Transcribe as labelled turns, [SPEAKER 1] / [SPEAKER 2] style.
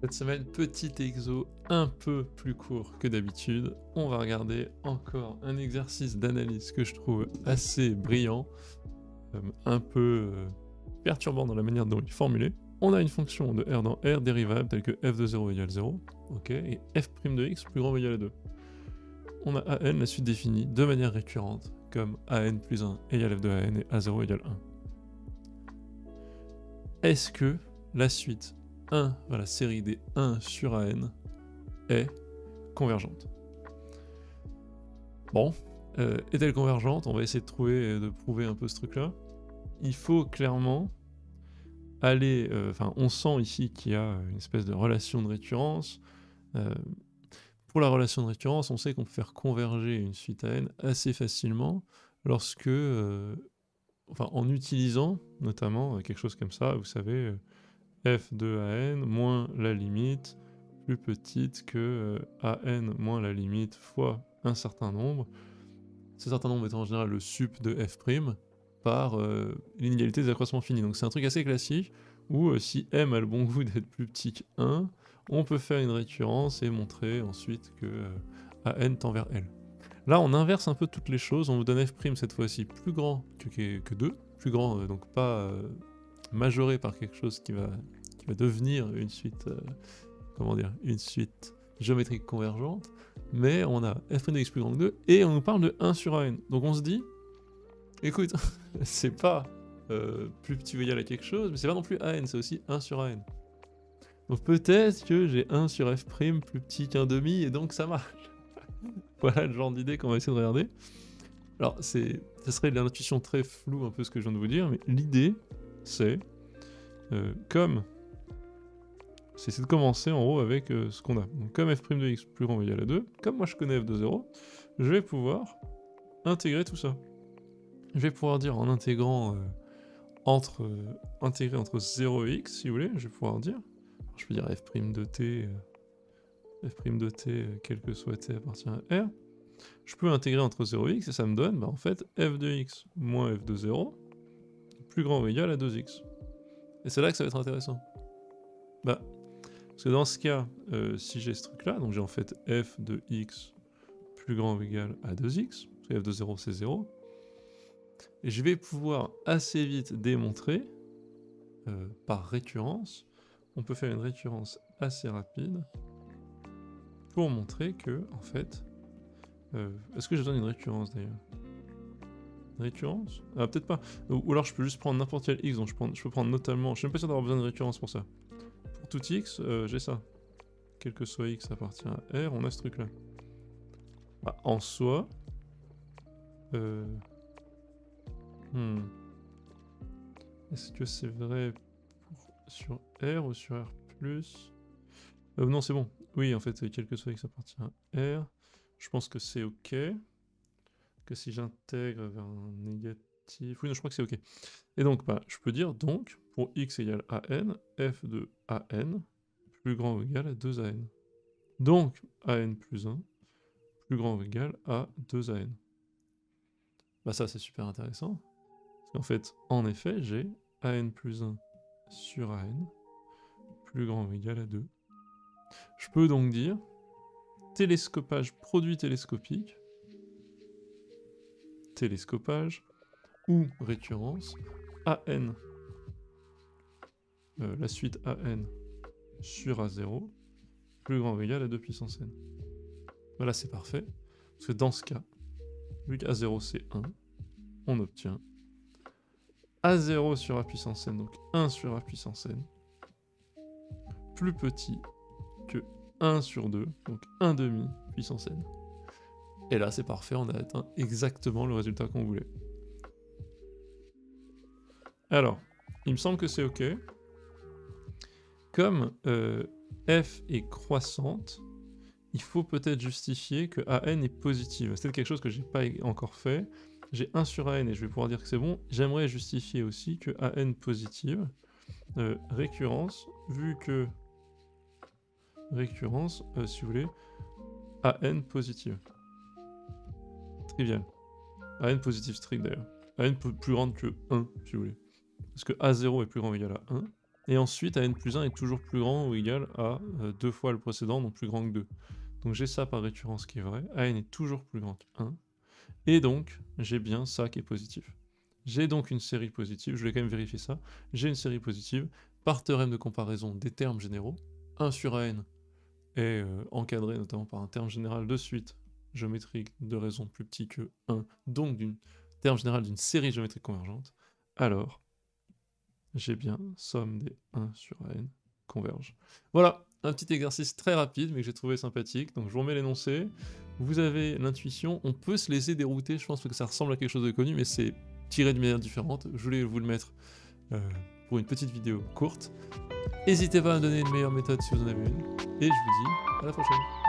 [SPEAKER 1] Cette semaine, petit exo un peu plus court que d'habitude. On va regarder encore un exercice d'analyse que je trouve assez brillant, un peu perturbant dans la manière dont il est formulé. On a une fonction de R dans R dérivable telle que f de 0 égale 0, ok, et f' de x plus grand ou égal à 2. On a an, la suite définie de manière récurrente, comme an plus 1 égale f de an et a0 égale 1. Est-ce que la suite 1, la série des 1 sur an, est convergente? Bon, est-elle convergente? On va essayer de prouver un peu ce truc-là. Il faut clairement aller... on sent ici qu'il y a une espèce de relation de récurrence. Pour la relation de récurrence, on sait qu'on peut faire converger une suite à n assez facilement lorsque... en utilisant notamment quelque chose comme ça, vous savez, f de an moins la limite plus petite que an moins la limite fois un certain nombre. Ce certain nombre étant en général le sup de f' par l'inégalité des accroissements finis. Donc c'est un truc assez classique où si m a le bon goût d'être plus petit que 1, on peut faire une récurrence et montrer ensuite que an tend vers L. Là on inverse un peu toutes les choses, on vous donne f' cette fois-ci plus grand que 2, plus grand donc pas majoré par quelque chose qui va devenir une suite, une suite géométrique convergente, mais on a f' de x plus grand que 2, et on nous parle de 1 sur an. Donc on se dit, écoute, c'est pas plus petit ou égal à quelque chose, mais c'est pas non plus an, c'est aussi 1 sur an. Donc peut-être que j'ai 1 sur f' plus petit qu'un demi, et donc ça marche. Voilà le genre d'idée qu'on va essayer de regarder. Alors ça serait de l'intuition très floue un peu ce que je viens de vous dire, mais l'idée c'est, c'est de commencer en haut avec ce qu'on a. Donc comme f' de x plus grand ou égal à 2, comme moi je connais f de 0, je vais pouvoir intégrer tout ça. Je vais pouvoir dire en intégrant intégrer entre 0 et x, si vous voulez, je vais pouvoir dire, je peux dire f' de t, quel que soit t appartient à R, je peux intégrer entre 0 et x, et ça me donne, en fait, f de x moins f de 0, plus grand ou égal à 2x. Et c'est là que ça va être intéressant. Parce que dans ce cas, si j'ai ce truc-là, donc j'ai en fait f de x plus grand ou égal à 2x, parce que f de 0 c'est 0, et je vais pouvoir assez vite démontrer, par récurrence, on peut faire une récurrence assez rapide, pour montrer que, en fait, est-ce que j'ai besoin d'une récurrence d'ailleurs? Une récurrence? Ah, peut-être pas. Ou alors je peux juste prendre n'importe quel x, donc je peux prendre notamment, je suis même pas sûr d'avoir besoin de récurrence pour ça. Pour tout x, j'ai ça. Quel que soit x appartient à R, on a ce truc-là. En soi... Est-ce que c'est vrai sur R ou sur R+? Non, c'est bon. Oui, en fait, quel que soit x appartient à R, je pense que c'est OK. Que si j'intègre vers un négatif... Oui, non, je crois que c'est OK. Et donc, je peux dire, donc, pour x égale à n, f de an plus grand ou égal à 2an. Donc, an plus 1 plus grand ou égal à 2an. Ça, c'est super intéressant. Parce qu'en fait, en effet, j'ai an plus 1 sur an plus grand ou égal à 2. Je peux donc dire télescopage produit télescopique, télescopage ou récurrence an, la suite an sur a0 plus grand ou égal à 2 puissance n. Voilà, c'est parfait. Parce que dans ce cas, vu qu'A0 c'est 1, on obtient A0 sur A puissance n, donc 1 sur A puissance n, plus petit que 1 sur 2, donc 1 demi puissance n. Et là, c'est parfait, on a atteint exactement le résultat qu'on voulait. Alors, il me semble que c'est OK. Comme f est croissante, il faut peut-être justifier que an est positive. C'est quelque chose que j'ai pas encore fait. J'ai 1 sur an et je vais pouvoir dire que c'est bon. J'aimerais justifier aussi que an positive, récurrence, vu que récurrence, si vous voulez, an positive. Trivial. An positive strict d'ailleurs. An plus grande que 1, si vous voulez. Parce que A0 est plus grand ou égal à 1. Et ensuite, AN plus 1 est toujours plus grand ou égal à 2 fois le précédent, donc plus grand que 2. Donc j'ai ça par récurrence qui est vrai. AN est toujours plus grand que 1. Et donc, j'ai bien ça qui est positif. J'ai donc une série positive, je vais quand même vérifier ça. J'ai une série positive par théorème de comparaison des termes généraux. 1 sur AN est encadré notamment par un terme général de suite géométrique de raison plus petit que 1, donc d'un terme général d'une série géométrique convergente. Alors, j'ai bien somme des 1 sur AN converge. Voilà, un petit exercice très rapide mais que j'ai trouvé sympathique. Donc je vous remets l'énoncé. Vous avez l'intuition, on peut se laisser dérouter, je pense que ça ressemble à quelque chose de connu, mais c'est tiré de manière différente. Je voulais vous le mettre pour une petite vidéo courte. N'hésitez pas à me donner une meilleure méthode si vous en avez une. Et je vous dis à la prochaine.